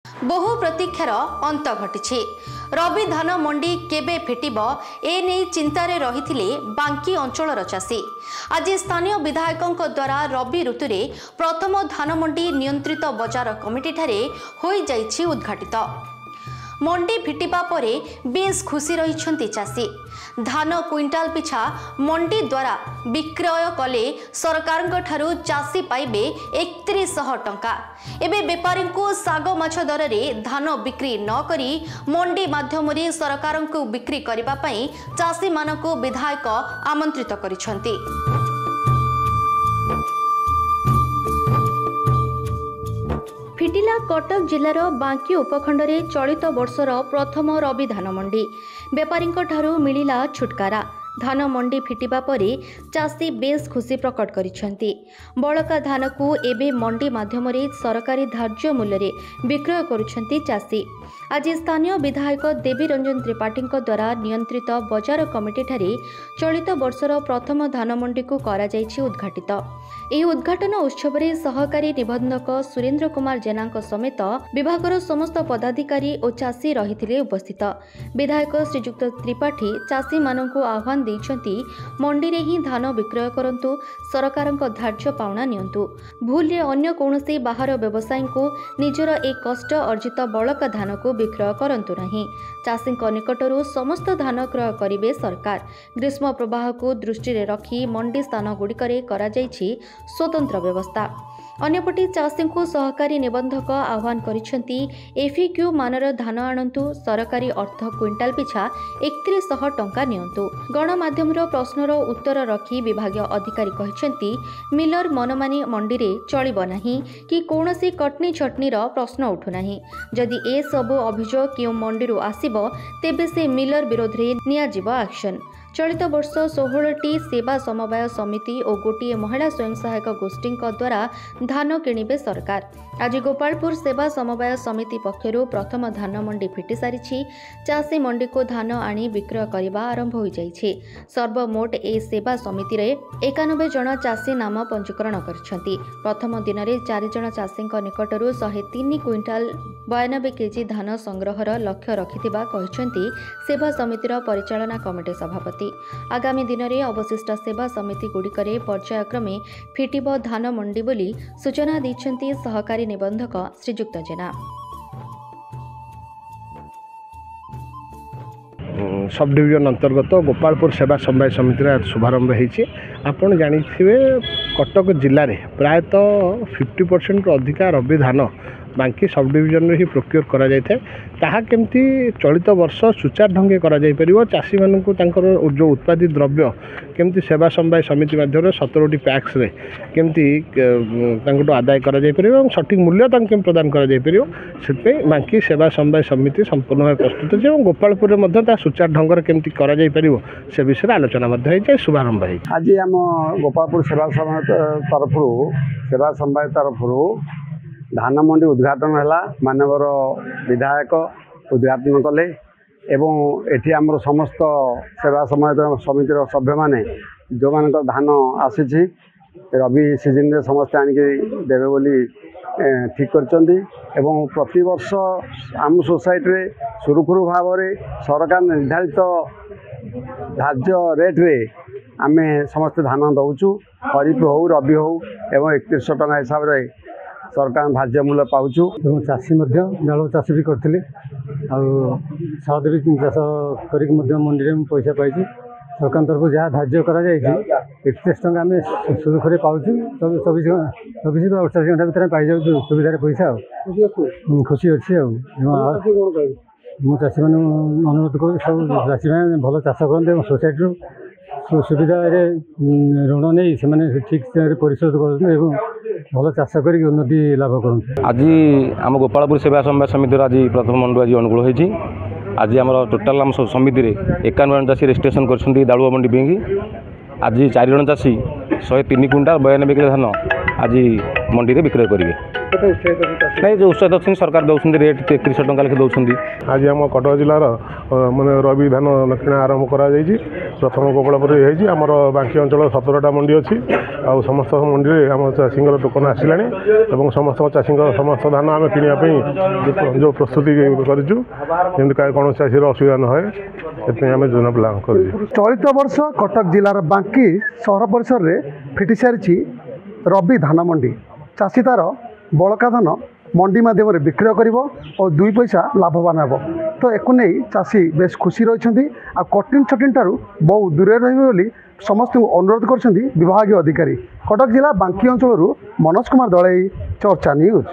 बहु प्रतीक्षार अंत घटी रबी धान मंडी केबे फिटिब एने चिंतार रही बांकी अंचलर चाषी। आज स्थानीय विधायकों द्वारा रबी ऋतुरे प्रथम धान मंडी नियंत्रित बजार कमिटी ठारे होई जाइछि उद्घाटित। मंडी फिटिबा परे बेस खुशी रहिछंती चाषी। धान क्विंटाल पिछा मंडी द्वारा विक्रय कले सरकार ठारू चाषी पाइबे 3100 टंका। एबे बेपारी को साग माछ दर रे धान बिक्री न करी मंडी माध्यम रे सरकार को बिक्री करिबा पई चाषी मानको विधायक आमंत्रित करिसंती। फिटिला कटक जिलार बांकी उपखंड में चलित वर्षर प्रथम रबी धान मंडी। बेपारी ठारू मिलिला छुटकारा। धान मंडी फिटिबा परे चाषी बेस खुशी प्रकट करिसेंती। बळका धान को एबे मंडी माध्यम रे सरकारी धार्य मूल्य रे विक्रय करुछंती चाषी। आज स्थानीय विधायक देवी रंजन त्रिपाठी द्वारा नियंत्रित बजार कमिटी ठारे चलित वर्षर प्रथम धान मंडी को करा जायछि उद्घाटित। यह उद्घाटन उत्सव में सहकारी निबंधक सुरेंद्र कुमार जेना समेत विभागर समस्त पदाधिकारी और चाषी रही उपस्थित। विधायक श्रीजुक्त त्रिपाठी चाषी मानू आह्वान देइछंती मंडी रे ही धान विक्रय करंतु, सरकार धार्य पाउना नियंतु। भूल रे अन्य कौनसी बाहर व्यवसायी को निजर एक कष्ट अर्जित बळका धान को विक्रय करंतु नहीं। चाषी निकटरू समस्त धान क्रय करिवे सरकार। ग्रीष्म प्रवाह को दृष्टि रे रखी मंडी स्थान गुड़िकरे करा जाइछि स्वतंत्र व्यवस्था। अन्यपटे चाषी को सहकारी निबंधक आह्वान करिसेंती एफिक्यू मानर धान आणंतु, सरकारी अर्थ क्विंटाल पिछा 3100 टंका नियंतु। गणमाध्यमर प्रश्नर उत्तर रखी विभागीय अधिकारी कहिसेंती मिलर मनमानी मंडी रे चलिब नाही कि कौनसी कटनी छटनीर प्रश्न उठु नाही। जदि ए सब अभियोग केउ मंडी आसिब तेबे से मिलर विरोध रे नियाजिब एक्शन। चलित वर्ष 16टी सेवा समवाय समिति और गोटे महिला स्वयं सहायक गोष्ठी द्वारा धान किणिबे सरकार। आज गोपालपुर सेवा समवाय समिति पक्षरु प्रथम धान मंडी फिटी सारी। चाषी मंडी को धान आनी विक्रय करने आरंभ हो जाइछे। सर्वमोट ए सेवा समिति रे 91 जन चाषी नाम पंजीकरण करिसेंती। प्रथम दिन में 4 जन चाषी निकटरू 103 क्विंटाल 92 केजी धान संग्रहर लक्ष्य रखिथिबा कहिसेंती सेवा समितिर परिचालना कमिटी सभापति। आगामी दिन में अवशिष्ट सेवा समिति गुड़िकरे पर्यायक्रमे फिटिब धान मंडी बोली सूचना दैछंती सहकारी निबंधक श्रीजुक्त जेना। सब डिविजन अंतर्गत गोपालपुर सेवा समवाय समिति शुभारंभ होती। आपड़ जानी कटक जिले में प्रायतः 50% अधिका रबी धान बांकी सब डिविजन में ही प्रोक्योर करा जाए। ताहा केमती चलित वर्ष सुचार ढंगे करा जाई परिबो। चाषी मानकु तांकर जो उत्पादित द्रव्य केमती सेवा समवाय समिति माध्यम 17टी पैक्स रे केमती तांकटो आदाय करा जाई परिबो और सठिक मूल्य तांके प्रदान करा जाई परिबो। सेते बांकी सेवा समवाय समिति संपूर्ण भाव प्रस्तुत अछि और गोपालपुर रे मध्ये ता सुचार ढंगर केमती करा जाई परिबो से विषय आलोचना मध्ये होई शुभारंभ होई। आज हम गोपालपुर सेवा समवाय तरफरु धान मंडी उद्घाटन है। मानवर विधायक उद्घाटन कले एवं एठी आमर समस्त सेवा समितिर सभ्य माने जो मान धान आसी रबी सीजन रे समस्त आनिक देवे बोली ठीक करचंदी। एवं प्रति वर्ष आम सोसाइटी रे सुरुखुरु भाव रे सरकार निर्धारित धार्य रेट रे आमे समस्त धान दउचु। खरीफ हो रबी हो एवं 3100 टंका हिसाब रे सरकार धार्य मूल्य पाउछु। चाषी डाल चाष भी करते साहदेवी चाष कर मंडी में पैसा पाई। सरकार तरफ जहाँ धार्य कर 31 टंका आम सुरक्षे पाचु। 24 ବା 48 घंटा भर पाई जाऊँ सुविधा पैसा खुशी अच्छी। मु चाषी मैंने अनुरोध कर सब चाषी मैंने भल चाष करते सोसाइटी सुविधा ऋण नहीं से ठीक से परिशोध कर भल चाष कर उन्नति लाभ कर। आज आम गोपालपुर सेवा समवाय समिति आज प्रथम मंडी आज अनुकूल होती। आज आम टोटाल आम समिति 51 जन चाषी रेजिस्ट्रेशन कर दालुआ मंडी बेंगी। आज 4 जन चाषी 103 क्विंटाल 92 किलो धान आज मंडी में विक्रय करेंगे। ନାଇଁ ଯେଉଁ ଉତ୍ସାହିତ ଅଛନ୍ତି ସରକାର ଦେଉଛନ୍ତି ରେଟ୍ 3300 ଟଙ୍କା ଲେଖେ ଦେଉଛନ୍ତି। ଆଜି ଆମ କଟକ ଜିଲ୍ଲାର ମାନେ ରବି ଧାନ କିଣା ଆରମ୍ଭ କରାଯାଇଛି। ପ୍ରଥମ ଗୋପାଳପୁରରେ ହେଇଛି। ଆମର ବାଙ୍କି ଅଞ୍ଚଳ 17ଟା ମଣ୍ଡି ଅଛି। ଆଉ ସମସ୍ତ ମଣ୍ଡିରେ ଆମ ଚାଷୀଙ୍କର ଟୋକନ ଆସିଲାଣି ଏବଂ ସମସ୍ତ ଚାଷୀଙ୍କ ସମସ୍ତ ଧାନ ଆମେ କିଣିବା ପାଇଁ ଯେଉଁ ପ୍ରସ୍ତୁତି କରିଛୁ, ଯେମିତି କୌଣସି ଚାଷୀର ଅସୁବିଧା ନ ହୁଏ ସେଥିପାଇଁ ଆମେ ଯୋଜନା ପ୍ଲାନ୍ କରିଛୁ। ଚଳିତ ବର୍ଷ କଟକ ଜିଲ୍ଲାର ବାଙ୍କି ସହର ପରିସରରେ ଫିଟି ସାରିଛି ରବି ଧାନ ମଣ୍ଡି। ଚାଷୀ ତାର ବଳକା ଧାନ ମଣ୍ଡି ମାଧ୍ୟମରେ ବିକ୍ରୟ କରିବ ଓ 2 ପଇସା ଲାଭବାନ ହେବ। ତ ଏକୁ ନେଇ ଚାଷୀ ବେଶ ଖୁସି ରହିଛନ୍ତି। ଆଉ କଠିନ ଛଟିନ ଠାରୁ ବହୁ ଦୂରରେ ରହିବେ ବୋଲି ସମସ୍ତଙ୍କୁ ଅନୁରୋଧ କରିଛନ୍ତି ବିଭାଗୀୟ ଅଧିକାରୀ। କଟକ ଜିଲ୍ଲା ବାଙ୍କି ଅଞ୍ଚଳରୁ ମନୋଜ କୁମାର ଦଳେଇ, ଚର୍ଚ୍ଚା ନ୍ୟୁଜ୍।